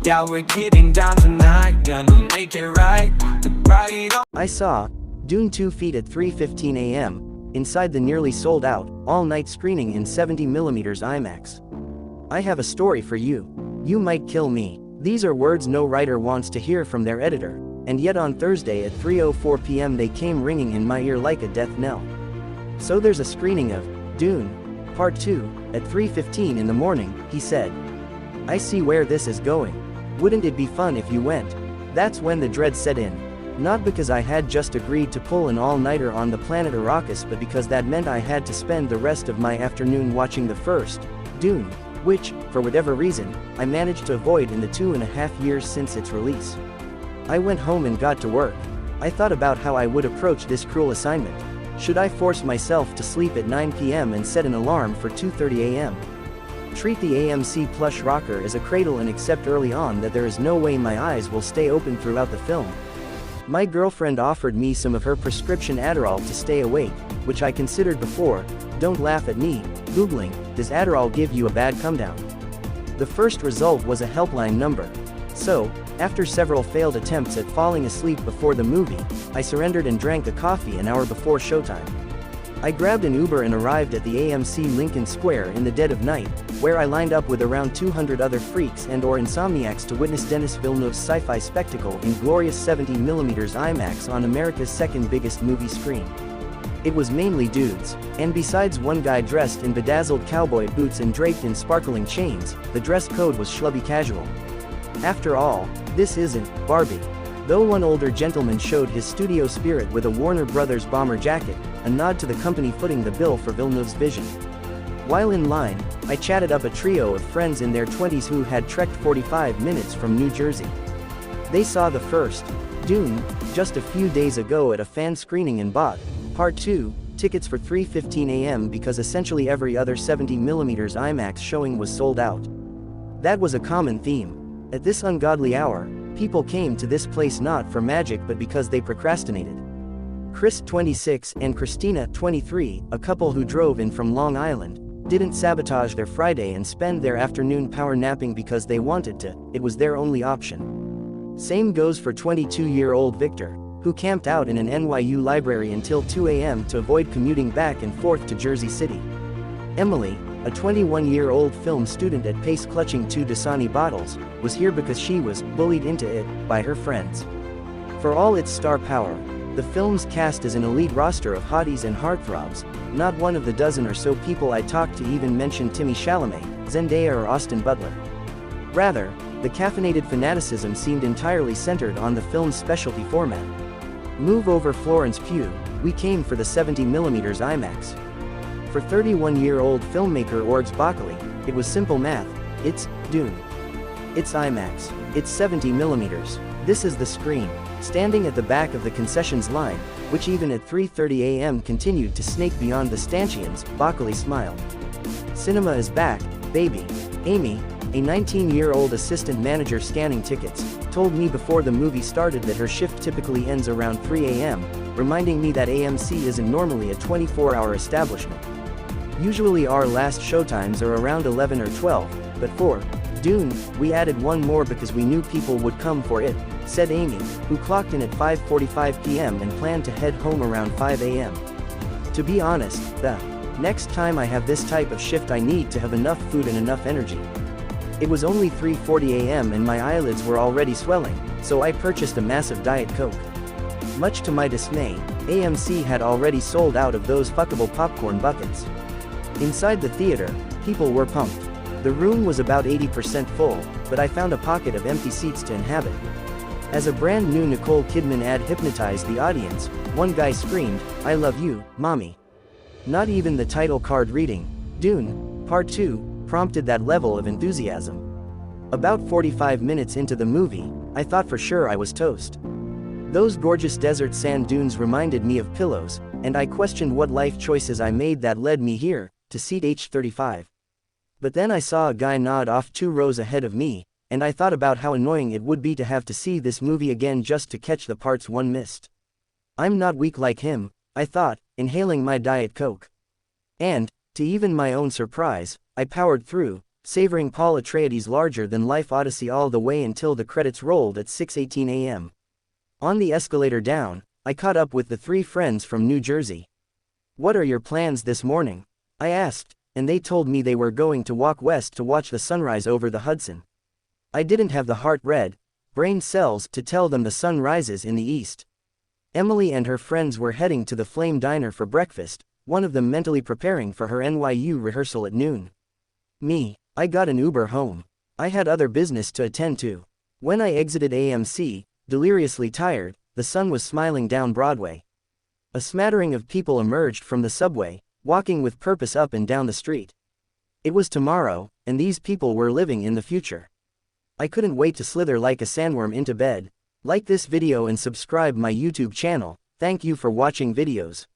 Yeah, we're getting down tonight, gonna make it right. The party don't. I saw Dune 2 feet at 3:15 a.m. inside the nearly sold-out, all-night screening in 70mm IMAX. I have a story for you. You might kill me. These are words no writer wants to hear from their editor, and yet on Thursday at 3:04 p.m. they came ringing in my ear like a death knell. So there's a screening of Dune Part 2 at 3:15 in the morning, he said. I see where this is going. Wouldn't it be fun if you went? That's when the dread set in. Not because I had just agreed to pull an all-nighter on the planet Arrakis, but because that meant I had to spend the rest of my afternoon watching the first Dune, which, for whatever reason, I managed to avoid in the 2.5 years since its release. I went home and got to work. I thought about how I would approach this cruel assignment. Should I force myself to sleep at 9 p.m. and set an alarm for 2:30 a.m.? Treat the AMC plush rocker as a cradle and accept early on that there is no way my eyes will stay open throughout the film. My girlfriend offered me some of her prescription Adderall to stay awake, which I considered before. Don't laugh at me, Googling, does Adderall give you a bad comedown? The first result was a helpline number. So, after several failed attempts at falling asleep before the movie, I surrendered and drank a coffee an hour before showtime. I grabbed an Uber and arrived at the AMC Lincoln Square in the dead of night, where I lined up with around 200 other freaks and/or insomniacs to witness Denis Villeneuve's sci-fi spectacle in glorious 70mm IMAX on America's second biggest movie screen. It was mainly dudes, and besides one guy dressed in bedazzled cowboy boots and draped in sparkling chains, the dress code was schlubby casual. After all, this isn't Barbie. Though one older gentleman showed his studio spirit with a Warner Brothers bomber jacket, a nod to the company footing the bill for Villeneuve's vision. While in line, I chatted up a trio of friends in their 20s who had trekked 45 minutes from New Jersey. They saw the first Dune just a few days ago at a fan screening and bought Part 2 tickets for 3:15 a.m. because essentially every other 70mm IMAX showing was sold out. That was a common theme. At this ungodly hour, people came to this place not for magic but because they procrastinated. Chris, 26, and Christina, 23, a couple who drove in from Long Island, didn't sabotage their Friday and spend their afternoon power napping because they wanted to, it was their only option. Same goes for 22-year-old Victor, who camped out in an NYU library until 2 a.m. to avoid commuting back and forth to Jersey City. Emily, a 21-year-old film student at Pace clutching 2 Dasani bottles, was here because she was bullied into it by her friends. For all its star power, the film's cast is an elite roster of hotties and heartthrobs. Not one of the dozen or so people I talked to even mentioned Timothée Chalamet, Zendaya or Austin Butler. Rather, the caffeinated fanaticism seemed entirely centered on the film's specialty format. Move over Florence Pugh, we came for the 70mm IMAX. For 31-year-old filmmaker Orgs Bakali, it was simple math. It's Dune. It's IMAX. It's 70mm. This is the screen. Standing at the back of the concessions line, which even at 3:30 a.m. continued to snake beyond the stanchions, Bakali smiled. Cinema is back, baby. Amy, a 19-year-old assistant manager scanning tickets, told me before the movie started that her shift typically ends around 3 a.m., reminding me that AMC isn't normally a 24-hour establishment. Usually our last showtimes are around 11 or 12, but for Dune, we added one more because we knew people would come for it, said Amy, who clocked in at 5:45 p.m. and planned to head home around 5 a.m. To be honest, the next time I have this type of shift I need to have enough food and enough energy. It was only 3:40 a.m. and my eyelids were already swelling, so I purchased a massive Diet Coke. Much to my dismay, AMC had already sold out of those fuckable popcorn buckets. Inside the theater, people were pumped. The room was about 80% full, but I found a pocket of empty seats to inhabit. As a brand new Nicole Kidman ad hypnotized the audience, one guy screamed, "I love you, mommy." Not even the title card reading, Dune, Part 2, prompted that level of enthusiasm. About 45 minutes into the movie, I thought for sure I was toast. Those gorgeous desert sand dunes reminded me of pillows, and I questioned what life choices I made that led me here, to seat H35. But then I saw a guy nod off 2 rows ahead of me, and I thought about how annoying it would be to have to see this movie again just to catch the parts one missed. I'm not weak like him, I thought, inhaling my Diet Coke. And, to even my own surprise, I powered through, savoring Paul Atreides' larger-than-life odyssey all the way until the credits rolled at 6:18 a.m. On the escalator down, I caught up with the three friends from New Jersey. "What are your plans this morning?" I asked, and they told me they were going to walk west to watch the sunrise over the Hudson. I didn't have the heart-red brain cells to tell them the sun rises in the east. Emily and her friends were heading to the Flame Diner for breakfast, one of them mentally preparing for her NYU rehearsal at noon. Me, I got an Uber home. I had other business to attend to. When I exited AMC, deliriously tired, the sun was smiling down Broadway. A smattering of people emerged from the subway, walking with purpose up and down the street. It was tomorrow, and these people were living in the future. I couldn't wait to slither like a sandworm into bed. Like this video and subscribe my YouTube channel. Thank you for watching videos.